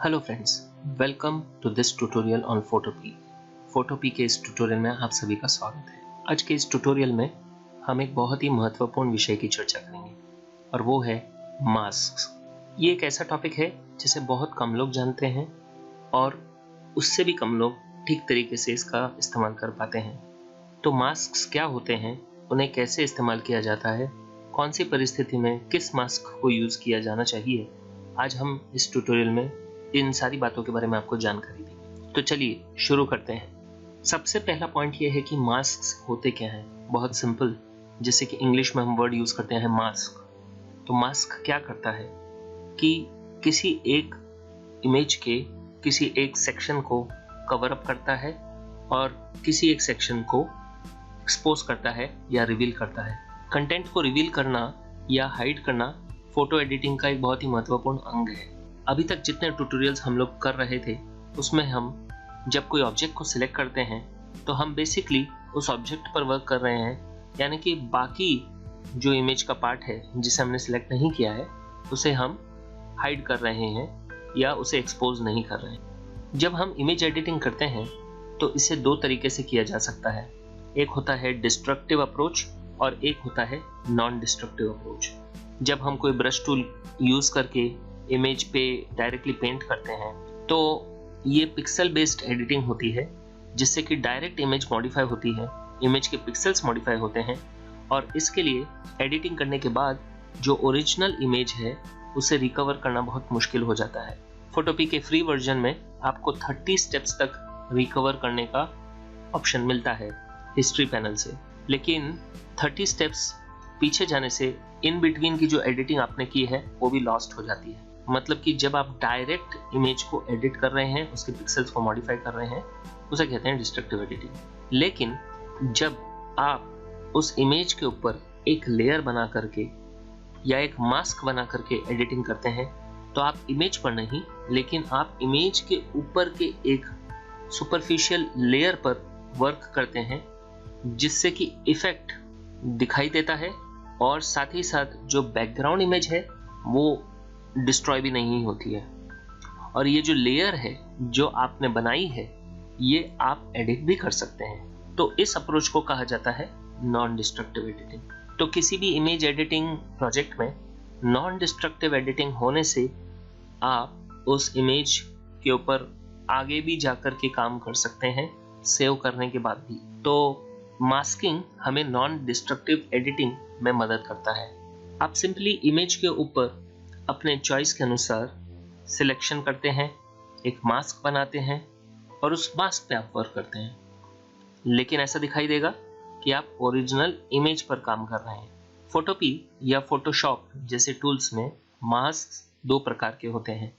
Hello friends, welcome to this tutorial on Photopea. Photopea के इस tutorial में आप सभी का स्वागत है। आज के इस ट्यूटोरियल में हम एक बहुत ही महत्वपूर्ण विषय की चर्चा करेंगे और वो है मास्क्स। ये एक ऐसा टॉपिक है जिसे बहुत कम लोग जानते हैं और उससे भी कम लोग ठीक तरीके से इसका इस्तेमाल कर पाते हैं। तो मास्क्स क्या होते हैं, उन्हें कैसे इस्तेमाल किया जाता है, कौन सी परिस्थिति में किस मास्क को यूज़ किया जाना चाहिए, आज हम इस ट्यूटोरियल में इन सारी बातों के बारे में आपको जानकारी देंगे। तो चलिए शुरू करते हैं। सबसे पहला पॉइंट ये है कि मास्क्स होते क्या हैं। बहुत सिंपल, जैसे कि इंग्लिश में हम वर्ड यूज़ करते हैं मास्क। तो मास्क क्या करता है कि किसी एक इमेज के किसी एक सेक्शन को कवर अप करता है और किसी एक सेक्शन को एक्सपोज करता है या रिवील करता है। कंटेंट को रिवील करना या हाइड करना फोटो एडिटिंग का एक बहुत ही महत्वपूर्ण अंग है। अभी तक जितने ट्यूटोरियल्स हम लोग कर रहे थे उसमें हम जब कोई ऑब्जेक्ट को सिलेक्ट करते हैं तो हम बेसिकली उस ऑब्जेक्ट पर वर्क कर रहे हैं, यानी कि बाकी जो इमेज का पार्ट है जिसे हमने सिलेक्ट नहीं किया है उसे हम हाइड कर रहे हैं या उसे एक्सपोज नहीं कर रहे हैं। जब हम इमेज एडिटिंग करते हैं तो इसे दो तरीके से किया जा सकता है। एक होता है डिस्ट्रक्टिव अप्रोच और एक होता है नॉन डिस्ट्रक्टिव अप्रोच। जब हम कोई ब्रश टूल यूज़ करके इमेज पे डायरेक्टली पेंट करते हैं तो ये पिक्सल बेस्ड एडिटिंग होती है, जिससे कि डायरेक्ट इमेज मॉडिफाई होती है, इमेज के पिक्सल्स मॉडिफाई होते हैं और इसके लिए एडिटिंग करने के बाद जो ओरिजिनल इमेज है उसे रिकवर करना बहुत मुश्किल हो जाता है। फोटोपी के फ्री वर्जन में आपको 30 स्टेप्स तक रिकवर करने का ऑप्शन मिलता है हिस्ट्री पैनल से, लेकिन 30 स्टेप्स पीछे जाने से इन बिटवीन की जो एडिटिंग आपने की है वो भी लॉस्ट हो जाती है। मतलब कि जब आप डायरेक्ट इमेज को एडिट कर रहे हैं, उसके पिक्सल्स को मॉडिफाई कर रहे हैं, उसे कहते हैं डिस्ट्रक्टिव एडिटिंग। लेकिन जब आप उस इमेज के ऊपर एक लेयर बना करके या एक मास्क बना करके एडिटिंग करते हैं तो आप इमेज पर नहीं, लेकिन आप इमेज के ऊपर के एक सुपरफिशियल लेयर पर वर्क करते हैं, जिससे कि इफेक्ट दिखाई देता है और साथ ही साथ जो बैकग्राउंड इमेज है वो डिस्ट्रॉय भी नहीं होती है। और ये जो लेयर है जो आपने बनाई है ये आप एडिट भी कर सकते हैं। तो इस अप्रोच को कहा जाता है नॉन डिस्ट्रक्टिव एडिटिंग। तो किसी भी इमेज एडिटिंग प्रोजेक्ट में नॉन डिस्ट्रक्टिव एडिटिंग होने से आप उस इमेज के ऊपर आगे भी जाकर के काम कर सकते हैं सेव करने के बाद भी। तो मास्किंग हमें नॉन डिस्ट्रक्टिव एडिटिंग में मदद करता है। आप सिंपली इमेज के ऊपर अपने चॉइस के अनुसार सिलेक्शन करते हैं, एक मास्क बनाते हैं और उस मास्क पे आप वर्क करते हैं, लेकिन ऐसा दिखाई देगा कि आप ओरिजिनल इमेज पर काम कर रहे हैं। फोटोपी या फोटोशॉप जैसे टूल्स में मास्क दो प्रकार के होते हैं।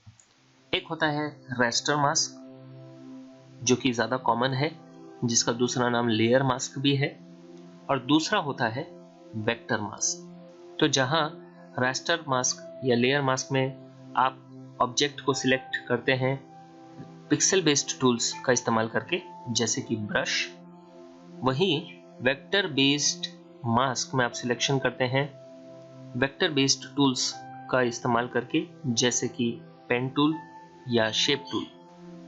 एक होता है रेस्टर मास्क, जो कि ज़्यादा कॉमन है, जिसका दूसरा नाम लेयर मास्क भी है, और दूसरा होता है वेक्टर मास्क। तो जहाँ रेस्टर मास्क या लेयर मास्क में आप ऑब्जेक्ट को सिलेक्ट करते हैं पिक्सल बेस्ड टूल्स का इस्तेमाल करके, जैसे कि ब्रश, वहीं वेक्टर बेस्ड मास्क में आप सिलेक्शन करते हैं वेक्टर बेस्ड टूल्स का इस्तेमाल करके, जैसे कि पेन टूल या शेप टूल।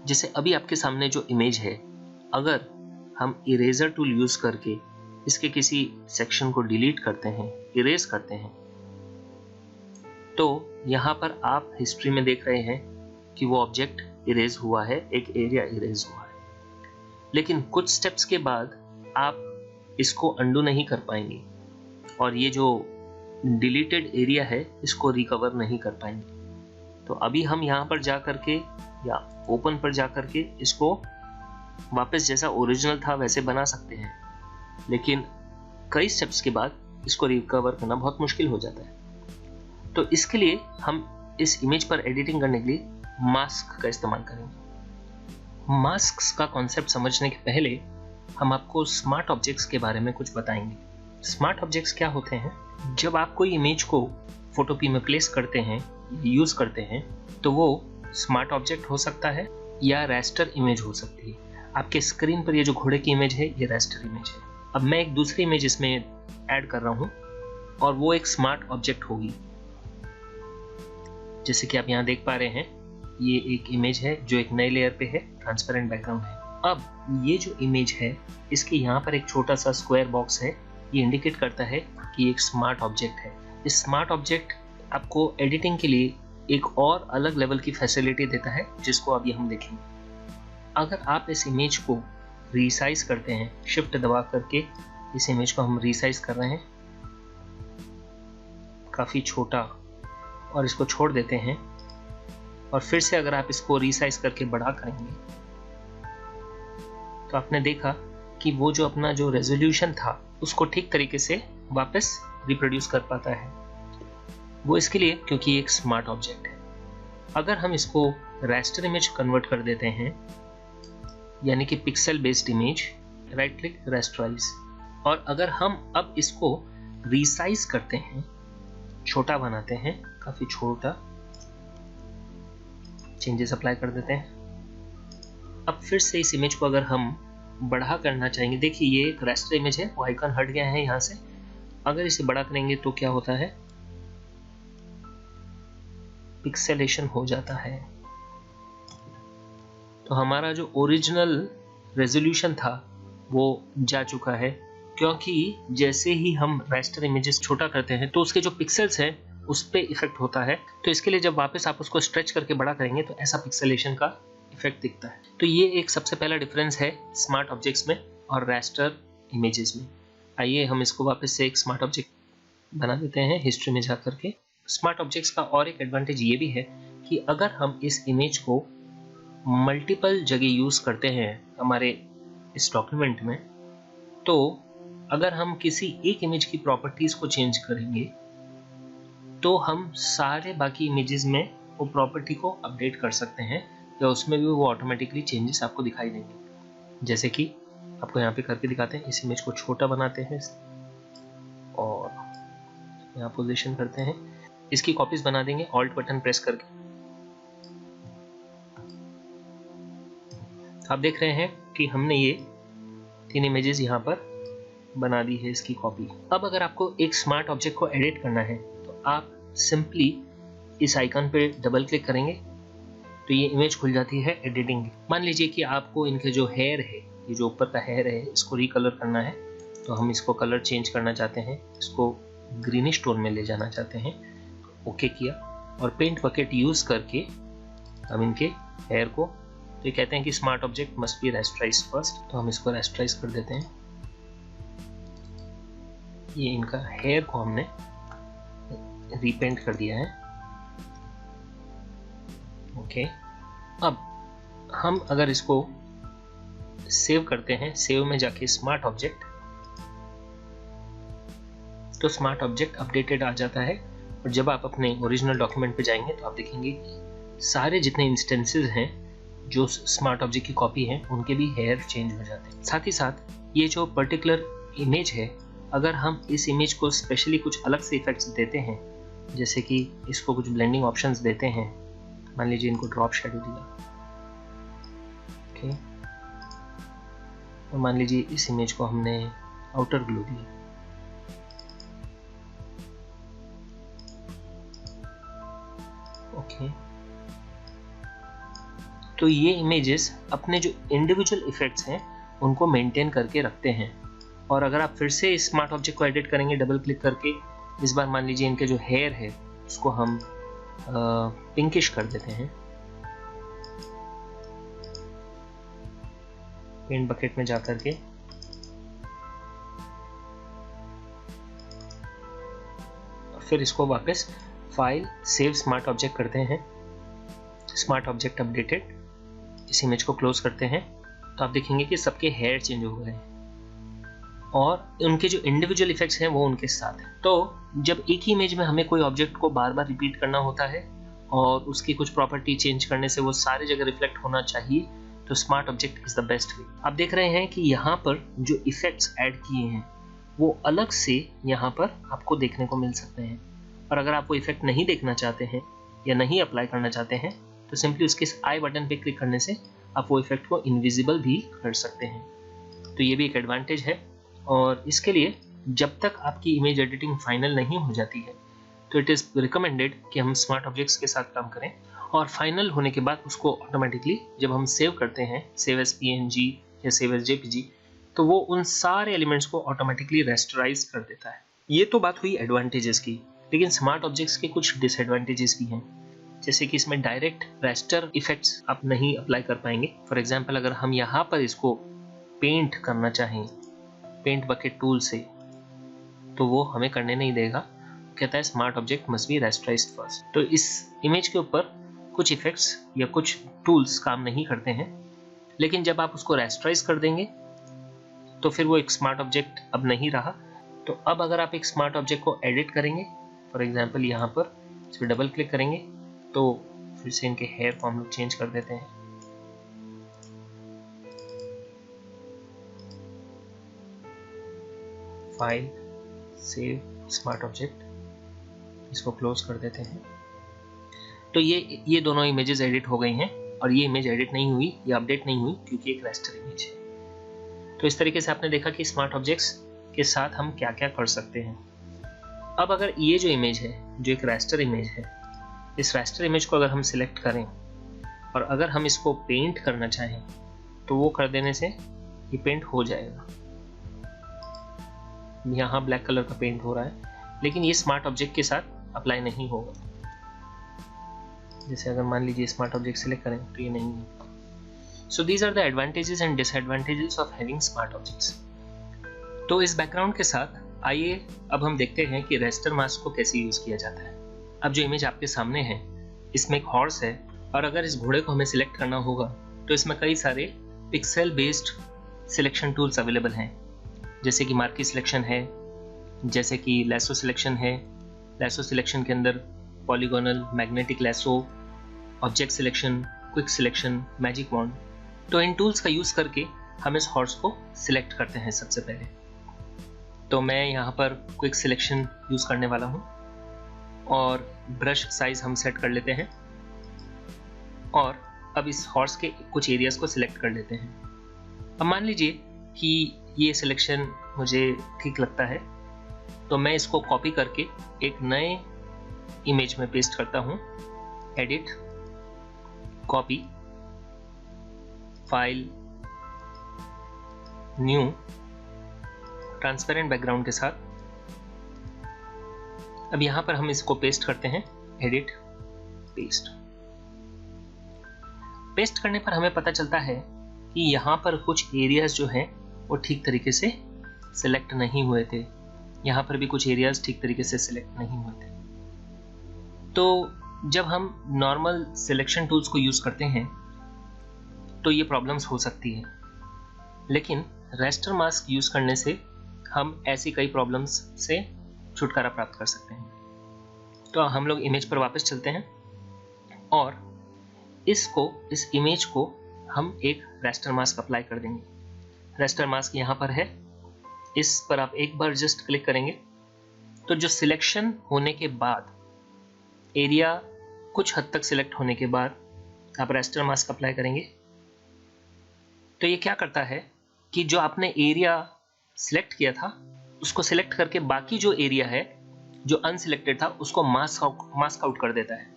जैसे अभी आपके सामने जो इमेज है, अगर हम इरेजर टूल यूज़ करके इसके किसी सेक्शन को डिलीट करते हैं, इरेज करते हैं, तो यहाँ पर आप हिस्ट्री में देख रहे हैं कि वो ऑब्जेक्ट इरेज हुआ है, एक एरिया इरेज हुआ है। लेकिन कुछ स्टेप्स के बाद आप इसको अंडू नहीं कर पाएंगे और ये जो डिलीटेड एरिया है इसको रिकवर नहीं कर पाएंगे। तो अभी हम यहाँ पर जा करके या ओपन पर जा करके इसको वापस जैसा ओरिजिनल था वैसे बना सकते हैं, लेकिन कई स्टेप्स के बाद इसको रिकवर करना बहुत मुश्किल हो जाता है। तो इसके लिए हम इस इमेज पर एडिटिंग करने के लिए मास्क का इस्तेमाल करेंगे। मास्क्स का कॉन्सेप्ट समझने के पहले हम आपको स्मार्ट ऑब्जेक्ट्स के बारे में कुछ बताएंगे। स्मार्ट ऑब्जेक्ट्स क्या होते हैं? जब आप कोई इमेज को फोटोपी में प्लेस करते हैं, यूज करते हैं, तो वो स्मार्ट ऑब्जेक्ट हो सकता है या रेस्टर इमेज हो सकती है। आपके स्क्रीन पर ये जो घोड़े की इमेज है ये रेस्टर इमेज है। अब मैं एक दूसरी इमेज इसमें ऐड कर रहा हूँ और वो एक स्मार्ट ऑब्जेक्ट होगी। जैसे कि आप यहाँ देख पा रहे हैं ये एक इमेज है जो एक नए लेयर पे है, ट्रांसपेरेंट बैकग्राउंड है। अब ये जो इमेज है इसके यहाँ पर एक छोटा सा स्क्वायर बॉक्स है, ये इंडिकेट करता है कि एक स्मार्ट ऑब्जेक्ट है। इस स्मार्ट ऑब्जेक्ट आपको एडिटिंग के लिए एक और अलग लेवल की फैसिलिटी देता है, जिसको अभी हम देखेंगे। अगर आप इस इमेज को रीसाइज करते हैं, शिफ्ट दबा करके इस इमेज को हम रीसाइज कर रहे हैं काफ़ी छोटा, और इसको छोड़ देते हैं, और फिर से अगर आप इसको रीसाइज करके बड़ा करेंगे तो आपने देखा कि वो जो अपना जो रेजोल्यूशन था उसको ठीक तरीके से वापस रिप्रोड्यूस कर पाता है। वो इसके लिए क्योंकि ये एक स्मार्ट ऑब्जेक्ट है। अगर हम इसको रास्टर इमेज कन्वर्ट कर देते हैं, यानी कि pixel based image, right click rasterise, और अगर हम अब इसको रीसाइज करते हैं, छोटा बनाते हैं, काफी छोटा, चेंजेस अप्लाई कर देते हैं। अब फिर से इस इमेज को अगर हम बड़ा करना चाहेंगे, देखिए ये एक रास्टर इमेज है, वो आइकन हट गया है यहाँ से। अगर इसे बड़ा करेंगे तो क्या होता है, पिक्सेलेशन हो जाता है। तो हमारा जो ओरिजिनल रेजोल्यूशन था वो जा चुका है, क्योंकि जैसे ही हम रास्टर इमेजेस छोटा करते हैं तो उसके जो पिक्सेल्स हैं उस पे इफेक्ट होता है। तो इसके लिए जब वापस आप उसको स्ट्रेच करके बड़ा करेंगे तो ऐसा पिक्सेलेशन का इफेक्ट दिखता है। तो ये एक सबसे पहला डिफरेंस है स्मार्ट ऑब्जेक्ट्स में और रास्टर इमेजेस में। आइए हम इसको वापस से एक स्मार्ट ऑब्जेक्ट बना देते हैं हिस्ट्री में जा करके। स्मार्ट ऑब्जेक्ट्स का और एक एडवांटेज ये भी है कि अगर हम इस इमेज को मल्टीपल जगह यूज़ करते हैं हमारे इस डॉक्यूमेंट में, तो अगर हम किसी एक इमेज की प्रॉपर्टीज़ को चेंज करेंगे तो हम सारे बाकी इमेजेस में वो प्रॉपर्टी को अपडेट कर सकते हैं, या उसमें भी वो ऑटोमेटिकली चेंजेस आपको दिखाई देंगे। जैसे कि आपको यहाँ पे करके दिखाते हैं। इस इमेज को छोटा बनाते हैं और यहाँ पोजीशन करते हैं, इसकी कॉपीज बना देंगे ऑल्ट बटन प्रेस करके। आप देख रहे हैं कि हमने ये 3 इमेजेस यहाँ पर बना दी है इसकी कॉपी। अब अगर आपको एक स्मार्ट ऑब्जेक्ट को एडिट करना है तो आप सिंपली इस आइकन पे डबल क्लिक करेंगे तो ये इमेज खुल जाती है एडिटिंग। मान लीजिए कि आपको इनके जो हेयर है, ये जो ऊपर का हेयर है, इसको रिकलर करना है, तो हम इसको कलर चेंज करना चाहते हैं, इसको ग्रीनिश टोन में ले जाना चाहते हैं, ओके किया, और पेंट बकेट यूज करके हम इनके हेयर को, तो ये कहते हैं कि smart object must B rasterise first, तो हम इसको रास्टराइज कर देते हैं। ये इनका हेयर को हमने रीपेंट कर दिया है, ओके। अब हम अगर इसको सेव करते हैं, सेव में जाके स्मार्ट ऑब्जेक्ट, तो स्मार्ट ऑब्जेक्ट अपडेटेड आ जाता है। और जब आप अपने ओरिजिनल डॉक्यूमेंट पे जाएंगे तो आप देखेंगे सारे जितने इंस्टेंसेस हैं जो स्मार्ट ऑब्जेक्ट की कॉपी है उनके भी हेयर चेंज हो जाते हैं। साथ ही साथ ये जो पर्टिकुलर इमेज है, अगर हम इस इमेज को स्पेशली कुछ अलग से इफेक्ट्स देते हैं, जैसे कि इसको कुछ ब्लेंडिंग ऑप्शंस देते हैं, मान लीजिए इनको ड्रॉप शैडो दिया, ओके, और मान लीजिए इस इमेज को हमने आउटर ग्लो दिया, ओके, तो ये इमेजेस अपने जो इंडिविजुअल इफेक्ट्स हैं उनको मेंटेन करके रखते हैं। और अगर आप फिर से स्मार्ट ऑब्जेक्ट को एडिट करेंगे डबल क्लिक करके, इस बार मान लीजिए इनके जो हेयर है उसको हम पिंकिश कर देते हैं, पेंट बकेट में जाकर के, फिर इसको वापस फाइल सेव स्मार्ट ऑब्जेक्ट करते हैं, स्मार्ट ऑब्जेक्ट अपडेटेड, इस इमेज को क्लोज करते हैं, तो आप देखेंगे कि सबके हेयर चेंज हो गए हैं और उनके जो इंडिविजुअल इफेक्ट्स हैं वो उनके साथ हैं। तो जब एक ही इमेज में हमें कोई ऑब्जेक्ट को बार बार रिपीट करना होता है और उसकी कुछ प्रॉपर्टी चेंज करने से वो सारी जगह रिफ्लेक्ट होना चाहिए, तो smart object is the best way. आप देख रहे हैं कि यहाँ पर जो इफेक्ट्स ऐड किए हैं वो अलग से यहाँ पर आपको देखने को मिल सकते हैं, और अगर आप वो इफेक्ट नहीं देखना चाहते हैं या नहीं अप्लाई करना चाहते हैं तो सिंपली उसके इस आई बटन पे क्लिक करने से आप वो इफेक्ट को इनविजिबल भी कर सकते हैं। तो ये भी एक एडवांटेज है। और इसके लिए जब तक आपकी इमेज एडिटिंग फाइनल नहीं हो जाती है तो इट इज़ रिकमेंडेड कि हम स्मार्ट ऑब्जेक्ट्स के साथ काम करें और फाइनल होने के बाद उसको ऑटोमेटिकली जब हम सेव करते हैं, सेव एज PNG या सेव एज JPG, तो वो उन सारे एलिमेंट्स को ऑटोमेटिकली रेस्टराइज कर देता है। ये तो बात हुई एडवांटेजेस की, लेकिन स्मार्ट ऑब्जेक्ट्स के कुछ डिसएडवांटेजेस भी हैं, जैसे कि इसमें डायरेक्ट रेस्टर इफेक्ट्स आप नहीं अप्लाई कर पाएंगे। फॉर एग्जांपल, अगर हम यहाँ पर इसको पेंट करना चाहें पेंट बकेट टूल से, तो वो हमें करने नहीं देगा, कहता है smart object must be rasterized first. तो इस इमेज के ऊपर कुछ इफेक्ट्स या कुछ टूल्स काम नहीं करते हैं, लेकिन जब आप उसको रेस्टराइज कर देंगे तो फिर वो एक स्मार्ट ऑब्जेक्ट अब नहीं रहा। तो अब अगर आप एक स्मार्ट ऑब्जेक्ट को एडिट करेंगे, फॉर एग्जांपल यहाँ पर इस पर डबल क्लिक करेंगे, तो फिर से इनके हेयर को हम लोग चेंज कर देते हैं। फाइल, सेव स्मार्ट ऑब्जेक्ट, इसको क्लोज कर देते हैं। तो ये दोनों इमेजेस एडिट हो गई हैं, और ये इमेज एडिट नहीं हुई या अपडेट नहीं हुई क्योंकि एक रेस्टर इमेज है। तो इस तरीके से आपने देखा कि स्मार्ट ऑब्जेक्ट्स के साथ हम क्या क्या कर सकते हैं। अब अगर ये जो इमेज है, जो एक रेस्टर इमेज है, इस रेस्टर इमेज को अगर हम सिलेक्ट करें और अगर हम इसको पेंट करना चाहें, तो वो कर देने से ये पेंट हो जाएगा। यहाँ ब्लैक कलर का पेंट हो रहा है, लेकिन ये स्मार्ट ऑब्जेक्ट के साथ अप्लाई नहीं होगा। जैसे अगर मान लीजिए स्मार्ट ऑब्जेक्ट सिलेक्ट करें तो ये नहीं है। So these are the advantages and disadvantages of having smart objects. तो इस बैकग्राउंड के साथ आइए अब हम देखते हैं कि रेस्टर मास्क को कैसे यूज किया जाता है। अब जो इमेज आपके सामने है, इसमें एक हॉर्स है, और अगर इस घोड़े को हमें सिलेक्ट करना होगा तो इसमें कई सारे pixel based selection tools available हैं, जैसे कि मार्की सिलेक्शन है, जैसे कि लैसो सिलेक्शन है। लैसो सिलेक्शन के अंदर polygonal, magnetic lasso, object selection, quick selection, magic wand. तो इन टूल्स का यूज करके हम इस हॉर्स को सिलेक्ट करते हैं सबसे पहले। तो मैं यहाँ पर क्विक सिलेक्शन यूज करने वाला हूँ, और ब्रश साइज हम सेट कर लेते हैं, और अब इस हॉर्स के कुछ एरियाज को सिलेक्ट कर लेते हैं। अब मान लीजिए कि ये सिलेक्शन मुझे ठीक लगता है, तो मैं इसको कॉपी करके एक नए इमेज में पेस्ट करता हूँ। Edit, copy, file, new, transparent background के साथ। अब यहाँ पर हम इसको पेस्ट करते हैं। Edit, paste. पेस्ट करने पर हमें पता चलता है कि यहाँ पर कुछ एरियाज जो हैं वो ठीक तरीके से सिलेक्ट नहीं हुए थे। यहाँ पर भी कुछ एरियाज ठीक तरीके से सिलेक्ट नहीं हुए थे। तो जब हम नॉर्मल सिलेक्शन टूल्स को यूज करते हैं तो ये प्रॉब्लम्स हो सकती है, लेकिन रेस्टर मास्क यूज करने से हम ऐसी कई प्रॉब्लम्स से छुटकारा प्राप्त कर सकते हैं। तो हम लोग इमेज पर वापस चलते हैं, और इस इमेज को हम एक रेस्टर मास्क अप्लाई कर देंगे। रेस्टर मास्क यहाँ पर है, इस पर आप एक बार जस्ट क्लिक करेंगे तो जो सिलेक्शन होने के बाद, एरिया कुछ हद तक सिलेक्ट होने के बाद आप रेस्टर मास्क अप्लाई करेंगे, तो ये क्या करता है कि जो आपने एरिया सिलेक्ट किया था उसको सिलेक्ट करके बाकी जो एरिया है जो अनसिलेक्टेड था उसको मास्क आउट कर देता है।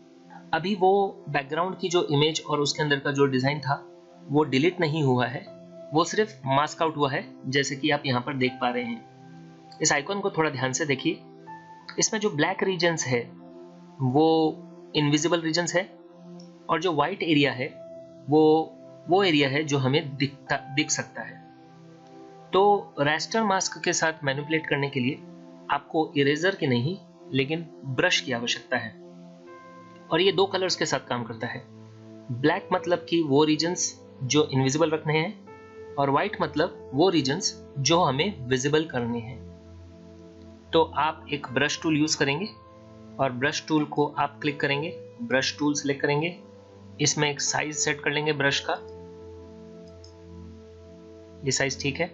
अभी वो बैकग्राउंड की जो इमेज और उसके अंदर का जो डिज़ाइन था वो डिलीट नहीं हुआ है, वो सिर्फ मास्क आउट हुआ है, जैसे कि आप यहाँ पर देख पा रहे हैं। इस आइकॉन को थोड़ा ध्यान से देखिए, इसमें जो ब्लैक रीजन्स है वो इनविजिबल रीजन्स है, और जो वाइट एरिया है वो एरिया है जो हमें दिख सकता है। तो रेस्टर मास्क के साथ मैनिपुलेट करने के लिए आपको इरेजर की नहीं लेकिन ब्रश की आवश्यकता है, और ये दो कलर्स के साथ काम करता है। ब्लैक मतलब कि वो रीजन्स जो इनविजिबल रखने हैं, और वाइट मतलब वो रीजन्स जो हमें विजिबल करने हैं। तो आप एक ब्रश टूल यूज करेंगे, और ब्रश टूल को आप क्लिक करेंगे, ब्रश टूल सेलेक्ट करेंगे, इसमें एक साइज सेट कर लेंगे ब्रश का, ये साइज ठीक है।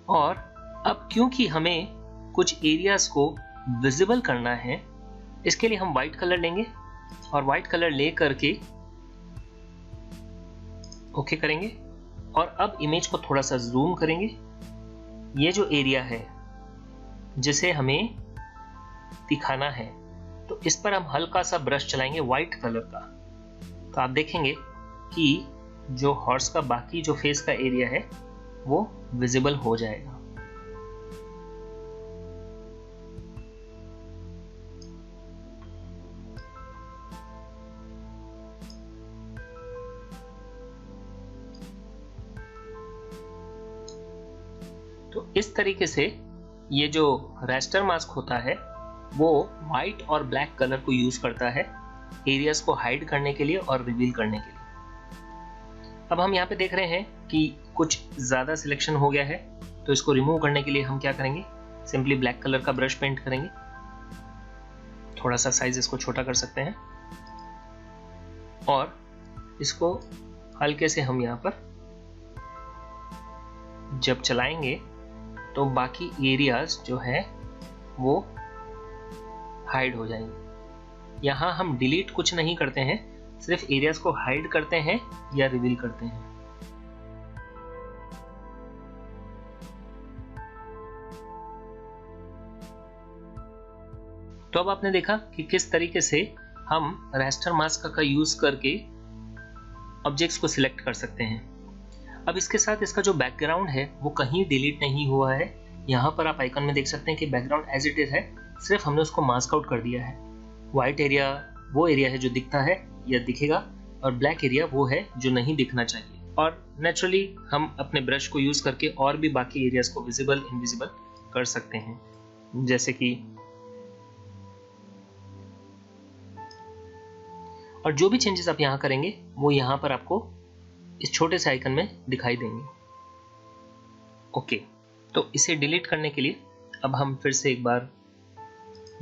और अब क्योंकि हमें कुछ एरियाज को विजिबल करना है, इसके लिए हम व्हाइट कलर लेंगे, और व्हाइट कलर ले करके ओके करेंगे, और अब इमेज को थोड़ा सा जूम करेंगे। ये जो एरिया है जिसे हमें दिखाना है, तो इस पर हम हल्का सा ब्रश चलाएंगे व्हाइट कलर का, तो आप देखेंगे कि जो हॉर्स का बाकी जो फेस का एरिया है वो विजिबल हो जाएगा। तो इस तरीके से ये जो रेस्टर मास्क होता है वो व्हाइट और ब्लैक कलर को यूज करता है एरियाज को हाइड करने के लिए और रिवील करने के लिए। अब हम यहाँ पे देख रहे हैं कि कुछ ज़्यादा सिलेक्शन हो गया है, तो इसको रिमूव करने के लिए हम क्या करेंगे, सिंपली ब्लैक कलर का ब्रश पेंट करेंगे। थोड़ा सा साइज इसको छोटा कर सकते हैं और इसको हल्के से हम यहाँ पर जब चलाएंगे तो बाकी एरियाज जो है वो हाइड हो जाएंगे। यहाँ हम डिलीट कुछ नहीं करते हैं, सिर्फ एरियाज को हाइड करते हैं या रिवील करते हैं। तो अब आपने देखा कि किस तरीके से हम रेस्टर मास्क का यूज करके ऑब्जेक्ट्स को सिलेक्ट कर सकते हैं। अब इसके साथ इसका जो बैकग्राउंड है वो कहीं डिलीट नहीं हुआ है। यहाँ पर आप आइकन में देख सकते हैं कि बैकग्राउंड एज इट इज है, सिर्फ हमने उसको मास्क आउट कर दिया है। व्हाइट एरिया वो एरिया है जो दिखता है या दिखेगा, और ब्लैक एरिया वो है जो नहीं दिखना चाहिए। और नेचुरली हम अपने ब्रश को यूज करके और भी बाकी एरियाज को विजिबल इनविजिबल कर सकते हैं, जैसे कि और जो भी चेंजेस आप यहाँ करेंगे वो यहाँ पर आपको इस छोटे से आइकन में दिखाई देंगे। ओके, तो इसे डिलीट करने के लिए अब हम फिर से एक बार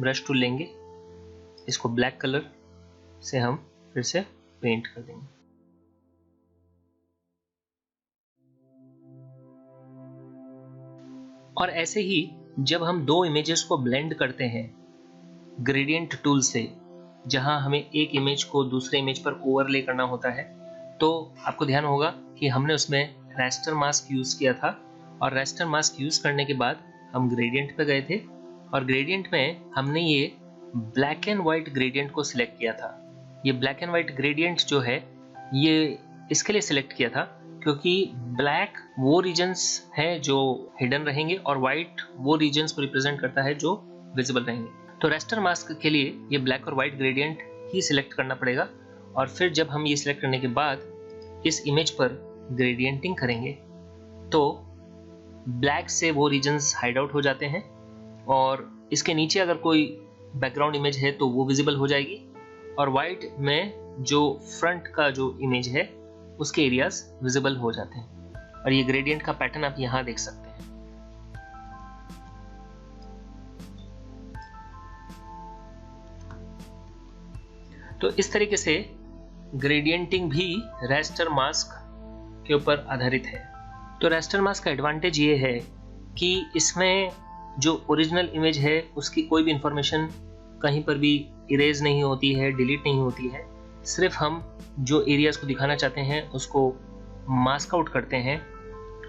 ब्रश टूल लेंगे, इसको ब्लैक कलर से हम फिर से पेंट कर देंगे। और ऐसे ही जब हम दो इमेजेस को ब्लेंड करते हैं ग्रेडियंट टूल से, जहां हमें एक इमेज को दूसरे इमेज पर ओवरले करना होता है, तो आपको ध्यान होगा कि हमने उसमें रेस्टर मास्क यूज किया था, और रेस्टर मास्क यूज करने के बाद हम ग्रेडियंट पे गए थे, और ग्रेडियंट में हमने ये ब्लैक एंड व्हाइट ग्रेडियंट को सिलेक्ट किया था। ये ब्लैक एंड व्हाइट ग्रेडियंट जो है ये इसके लिए सिलेक्ट किया था क्योंकि ब्लैक वो रीजन्स हैं जो हिडन रहेंगे और व्हाइट वो रीजन्स को रिप्रेजेंट करता है जो विजिबल रहेंगे। तो रेस्टर मास्क के लिए ये ब्लैक और व्हाइट ग्रेडियंट ही सिलेक्ट करना पड़ेगा, और फिर जब हम ये सिलेक्ट करने के बाद इस इमेज पर ग्रेडियंटिंग करेंगे तो ब्लैक से वो रीजन्स हाइड आउट हो जाते हैं, और इसके नीचे अगर कोई बैकग्राउंड इमेज है तो वो विजिबल हो जाएगी, और व्हाइट में जो फ्रंट का जो इमेज है उसके एरियाज विजिबल हो जाते हैं। और ये ग्रेडियंट का पैटर्न आप यहाँ देख सकते हैं। तो इस तरीके से ग्रेडियंटिंग भी रेस्टर मास्क के ऊपर आधारित है। तो रेस्टर मास्क का एडवांटेज ये है कि इसमें जो ओरिजिनल इमेज है उसकी कोई भी इंफॉर्मेशन कहीं पर भी इरेज नहीं होती है, डिलीट नहीं होती है। सिर्फ हम जो एरियाज को दिखाना चाहते हैं उसको मास्क आउट करते हैं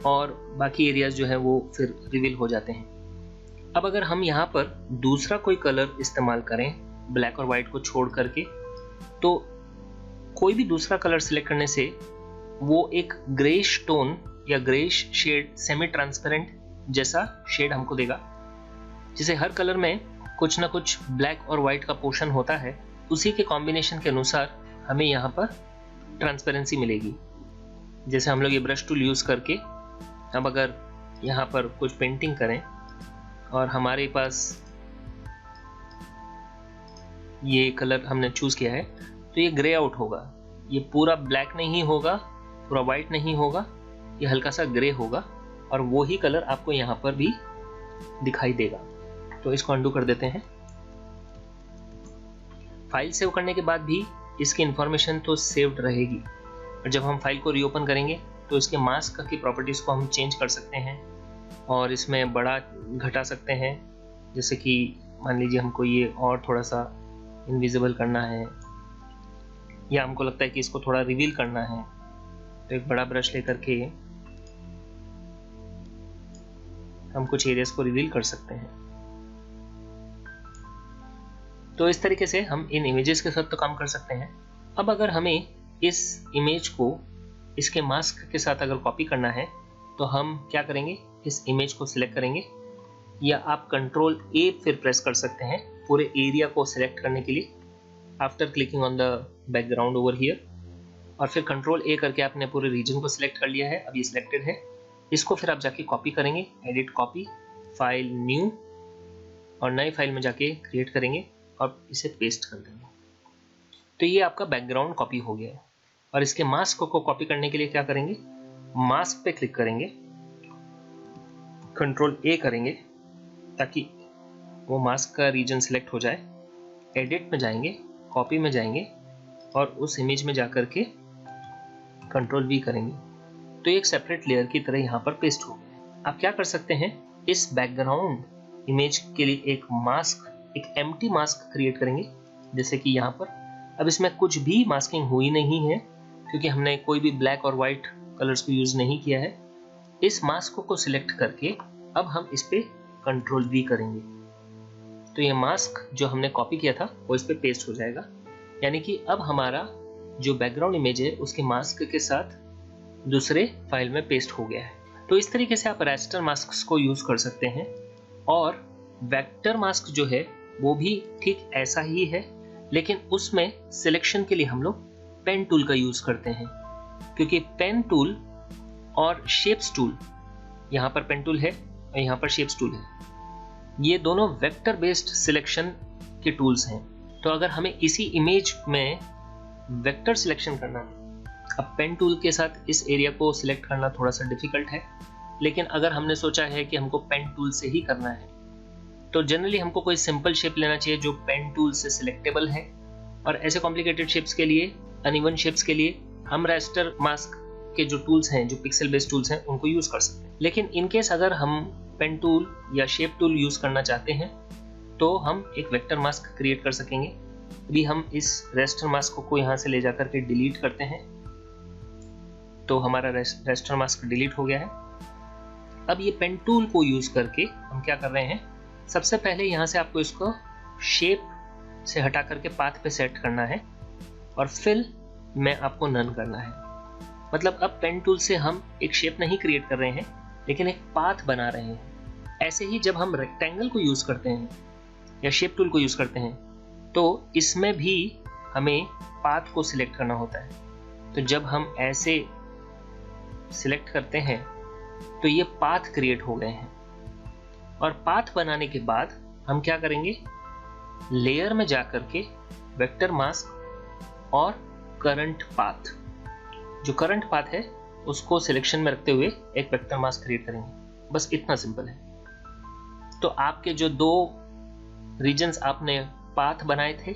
और बाकी एरियाज जो है वो फिर रिवील हो जाते हैं। अब अगर हम यहाँ पर दूसरा कोई कलर इस्तेमाल करें ब्लैक और वाइट को छोड़ करके, तो कोई भी दूसरा कलर सिलेक्ट करने से वो एक ग्रेश टोन या ग्रेश शेड, सेमी ट्रांसपेरेंट जैसा शेड हमको देगा, जिसे हर कलर में कुछ ना कुछ ब्लैक और वाइट का पोर्शन होता है। उसी के कॉम्बिनेशन के अनुसार हमें यहाँ पर ट्रांसपेरेंसी मिलेगी। जैसे हम लोग ये ब्रश टूल यूज करके अब अगर यहाँ पर कुछ पेंटिंग करें और हमारे पास ये कलर हमने चूज किया है, तो ये ग्रे आउट होगा। ये पूरा ब्लैक नहीं होगा, पूरा वाइट नहीं होगा, ये हल्का सा ग्रे होगा, और वो ही कलर आपको यहाँ पर भी दिखाई देगा। तो इसको अंडू कर देते हैं। फाइल सेव करने के बाद भी इसकी इंफॉर्मेशन तो सेव्ड रहेगी, और जब हम फाइल को रीओपन करेंगे तो इसके मास्क की प्रॉपर्टीज को हम चेंज कर सकते हैं और इसमें बड़ा घटा सकते हैं। जैसे कि मान लीजिए हमको ये और थोड़ा सा इनविजिबल करना है, या हमको लगता है कि इसको थोड़ा रिवील करना है, तो एक बड़ा ब्रश लेकर के हम कुछ एरियाज को रिवील कर सकते हैं। तो इस तरीके से हम इन इमेजेस के साथ तो काम कर सकते हैं। अब अगर हमें इस इमेज को इसके मास्क के साथ अगर कॉपी करना है तो हम क्या करेंगे, इस इमेज को सिलेक्ट करेंगे, या आप कंट्रोल ए फिर प्रेस कर सकते हैं पूरे एरिया को सिलेक्ट करने के लिए after clicking on the background over here, और फिर कंट्रोल ए करके आपने पूरे रीजन को सिलेक्ट कर लिया है। अब ये सिलेक्टेड है, इसको फिर आप जाके कॉपी करेंगे, एडिट कॉपी, फाइल न्यू, और नई फाइल में जाके क्रिएट करेंगे और इसे पेस्ट कर देंगे। तो ये आपका बैकग्राउंड कॉपी हो गया है। और इसके मास्क को कॉपी करने के लिए क्या करेंगे, मास्क पे क्लिक करेंगे, कंट्रोल ए करेंगे ताकि वो मास्क का रीजन सिलेक्ट हो जाए, एडिट में जाएंगे, कॉपी में जाएंगे और उस इमेज में जाकर के कंट्रोल वी करेंगे, तो एक सेपरेट लेयर की तरह यहाँ पर पेस्ट हो गया। आप क्या कर सकते हैं, इस बैकग्राउंड इमेज के लिए एक मास्क, एक एम्प्टी मास्क क्रिएट करेंगे, जैसे कि यहाँ पर। अब इसमें कुछ भी मास्किंग हुई नहीं है क्योंकि हमने कोई भी ब्लैक और वाइट कलर्स को यूज नहीं किया है। इस मास्क को सिलेक्ट करके अब हम इस पे कंट्रोल वी करेंगे, तो ये मास्क जो हमने कॉपी किया था वो इस पे पेस्ट हो जाएगा। यानी कि अब हमारा जो बैकग्राउंड इमेज है उसके मास्क के साथ दूसरे फाइल में पेस्ट हो गया है। तो इस तरीके से आप रास्टर मास्क को यूज कर सकते हैं। और वेक्टर मास्क जो है वो भी ठीक ऐसा ही है, लेकिन उसमें सिलेक्शन के लिए हम लोग पेन टूल का यूज करते हैं, क्योंकि पेन टूल और शेप्स टूल, यहाँ पर पेन टूल है और यहाँ पर शेप्स टूल है, ये दोनों वेक्टर बेस्ड सिलेक्शन के टूल्स हैं। तो अगर हमें इसी इमेज में वेक्टर सिलेक्शन करना है, अब पेन टूल के साथ इस एरिया को सिलेक्ट करना थोड़ा सा डिफिकल्ट है, लेकिन अगर हमने सोचा है कि हमको पेन टूल से ही करना है तो जनरली हमको कोई सिंपल शेप लेना चाहिए जो पेन टूल से सिलेक्टेबल है। और ऐसे कॉम्प्लिकेटेड शेप्स के लिए, अनइवन शेप्स के लिए हम रास्टर मास्क के जो टूल्स हैं, जो पिक्सल बेस्ड टूल्स हैं, उनको यूज कर सकते हैं। लेकिन इनकेस अगर हम पेन टूल या शेप टूल यूज करना चाहते हैं तो हम एक वेक्टर मास्क क्रिएट कर सकेंगे। अभी हम इस रास्टर मास्क को यहाँ से ले जाकर के डिलीट करते हैं, तो हमारा रास्टर मास्क डिलीट हो गया है। अब ये पेन टूल को यूज करके हम क्या कर रहे हैं, सबसे पहले यहाँ से आपको इसको शेप से हटा करके पाथ पे सेट करना है और फिल में आपको नन करना है। मतलब अब पेन टूल से हम एक शेप नहीं क्रिएट कर रहे हैं, लेकिन एक पाथ बना रहे हैं। ऐसे ही जब हम रेक्टेंगल को यूज करते हैं या शेप टूल को यूज करते हैं तो इसमें भी हमें पाथ को सिलेक्ट करना होता है। तो जब हम ऐसे सिलेक्ट करते हैं तो ये पाथ क्रिएट हो गए हैं। और पाथ बनाने के बाद हम क्या करेंगे, लेयर में जाकर के वेक्टर मास्क और करंट पाथ, जो करंट पाथ है उसको सिलेक्शन में रखते हुए एक वेक्टर मास्क क्रिएट करेंगे। बस इतना सिंपल है। तो आपके जो दो रीजन्स आपने पाथ बनाए थे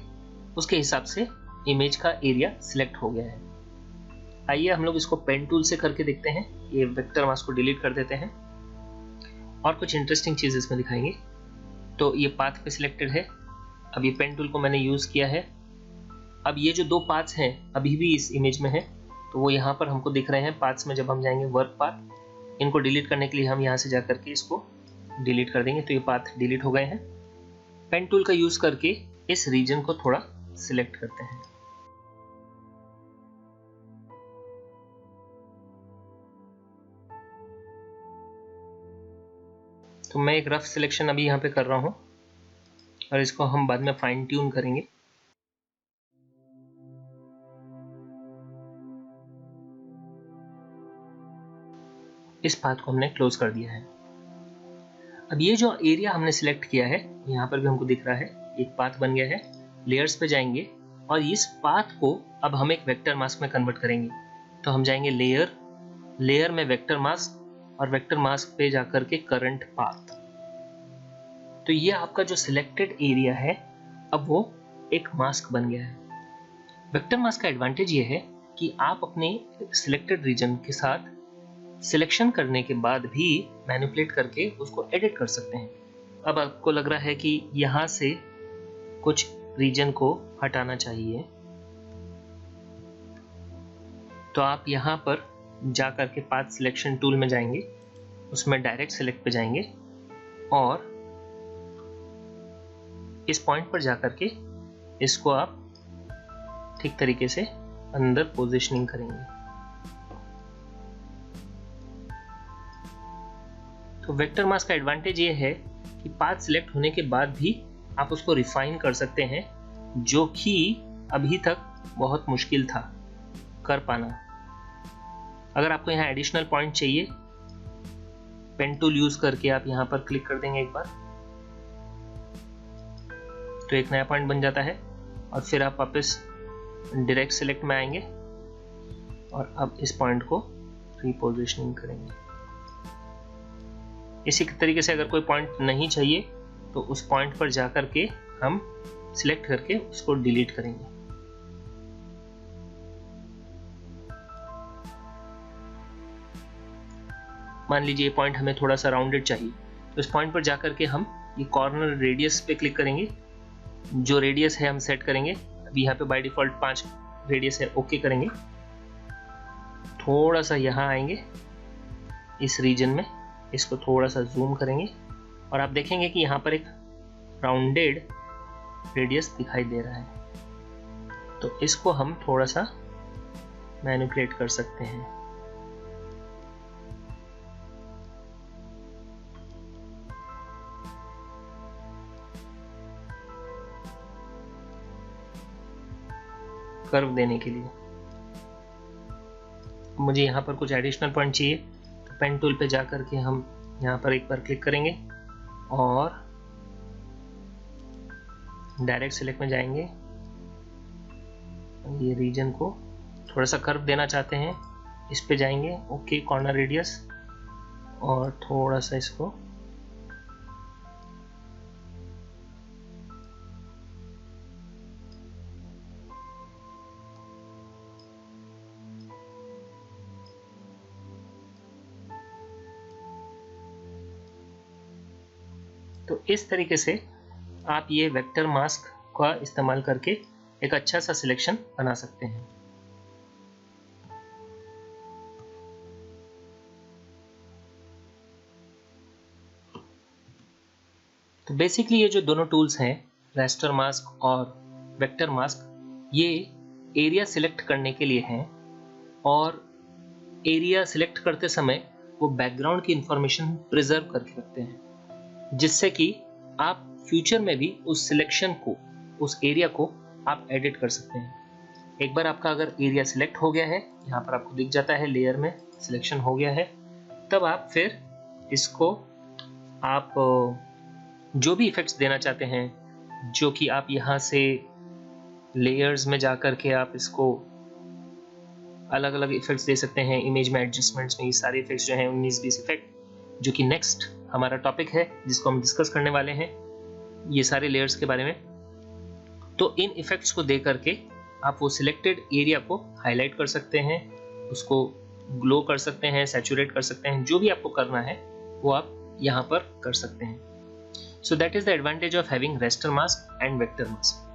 उसके हिसाब से इमेज का एरिया सिलेक्ट हो गया है। आइए हम लोग इसको पेन टूल से करके देखते हैं। ये वेक्टर मास्क को डिलीट कर देते हैं और कुछ इंटरेस्टिंग चीज इसमें दिखाएंगे। तो ये पाथ पे सिलेक्टेड है। अब ये पेन टूल को मैंने यूज किया है। अब ये जो दो पाथ्स हैं अभी भी इस इमेज में है, तो वो यहाँ पर हमको दिख रहे हैं। पाथ्स में जब हम जाएंगे वर्क पाथ, इनको डिलीट करने के लिए हम यहाँ से जा करके इसको डिलीट कर देंगे, तो ये पाथ डिलीट हो गए हैं। पेन टूल का यूज करके इस रीजन को थोड़ा सिलेक्ट करते हैं। तो मैं एक रफ सिलेक्शन अभी यहाँ पे कर रहा हूँ और इसको हम बाद में फाइन ट्यून करेंगे। इस पाथ को हमने क्लोज कर दिया है। अब ये जो एरिया हमने सिलेक्ट किया है यहाँ पर भी हमको दिख रहा है, एक पाथ बन गया है। लेयर्स पे जाएंगे और इस पाथ को अब हम एक वेक्टर मास्क में कन्वर्ट करेंगे। तो हम जाएंगे लेयर, लेयर में वेक्टर मास्क और वेक्टर मास्क पे जाकर के करंट पाथ। तो ये आपका जो सिलेक्टेड एरिया है अब वो एक मास्क बन गया है। वेक्टर मास्क का एडवांटेज ये है कि आप अपने सिलेक्टेड रीजन के साथ सिलेक्शन करने के बाद भी मैनिपुलेट करके उसको एडिट कर सकते हैं। अब आपको लग रहा है कि यहाँ से कुछ रीजन को हटाना चाहिए, तो आप यहाँ पर जा करके पाथ सिलेक्शन टूल में जाएंगे, उसमें डायरेक्ट सिलेक्ट पे जाएंगे और इस पॉइंट पर जा करके इसको आप ठीक तरीके से अंदर पोजीशनिंग करेंगे। तो वेक्टर मास्क का एडवांटेज ये है कि पाथ सिलेक्ट होने के बाद भी आप उसको रिफाइन कर सकते हैं, जो कि अभी तक बहुत मुश्किल था कर पाना। अगर आपको यहाँ एडिशनल पॉइंट चाहिए, पेन टूल यूज करके आप यहाँ पर क्लिक कर देंगे एक बार, तो एक नया पॉइंट बन जाता है और फिर आप वापस डायरेक्ट सिलेक्ट में आएंगे और अब इस पॉइंट को रिपोजिशनिंग करेंगे। इसी तरीके से अगर कोई पॉइंट नहीं चाहिए तो उस पॉइंट पर जाकर के हम सिलेक्ट करके उसको डिलीट करेंगे। मान लीजिए ये पॉइंट हमें थोड़ा सा राउंडेड चाहिए, तो इस पॉइंट पर जाकर के हम ये कॉर्नर रेडियस पे क्लिक करेंगे। जो रेडियस है हम सेट करेंगे, अभी यहाँ पे बाय डिफॉल्ट 5 रेडियस है, ओके करेंगे। थोड़ा सा यहाँ आएंगे इस रीजन में, इसको थोड़ा सा जूम करेंगे और आप देखेंगे कि यहाँ पर एक राउंडेड रेडियस दिखाई दे रहा है। तो इसको हम थोड़ा सा मैनिपुलेट कर सकते हैं। कर्व देने के लिए मुझे यहाँ पर कुछ एडिशनल पॉइंट चाहिए, तो पेन टूल पे जाकर के हम यहाँ पर एक बार क्लिक करेंगे और डायरेक्ट सिलेक्ट में जाएंगे। ये रीजन को थोड़ा सा कर्व देना चाहते हैं, इस पे जाएंगे, ओके कॉर्नर रेडियस, और थोड़ा सा इसको तो इस तरीके से आप ये वेक्टर मास्क का इस्तेमाल करके एक अच्छा सा सिलेक्शन बना सकते हैं। तो बेसिकली ये जो दोनों टूल्स हैं, रास्टर मास्क और वेक्टर मास्क, ये एरिया सिलेक्ट करने के लिए हैं और एरिया सिलेक्ट करते समय वो बैकग्राउंड की इंफॉर्मेशन प्रिजर्व करके रखते हैं, जिससे कि आप फ्यूचर में भी उस सिलेक्शन को, उस एरिया को आप एडिट कर सकते हैं। एक बार आपका अगर एरिया सिलेक्ट हो गया है, यहाँ पर आपको दिख जाता है लेयर में सिलेक्शन हो गया है, तब आप फिर इसको आप जो भी इफेक्ट्स देना चाहते हैं, जो कि आप यहाँ से लेयर्स में जाकर के आप इसको अलग अलग इफेक्ट्स दे सकते हैं। इमेज में एडजस्टमेंट्स में ये सारे इफेक्ट्स जो हैं 19-20 इफेक्ट, जो कि नेक्स्ट हमारा टॉपिक है जिसको हम डिस्कस करने वाले हैं, ये सारे लेयर्स के बारे में। तो इन इफेक्ट्स को दे करके आप वो सिलेक्टेड एरिया को हाईलाइट कर सकते हैं, उसको ग्लो कर सकते हैं, सैचुरेट कर सकते हैं, जो भी आपको करना है वो आप यहाँ पर कर सकते हैं। So that is the advantage of having raster mask and vector mask.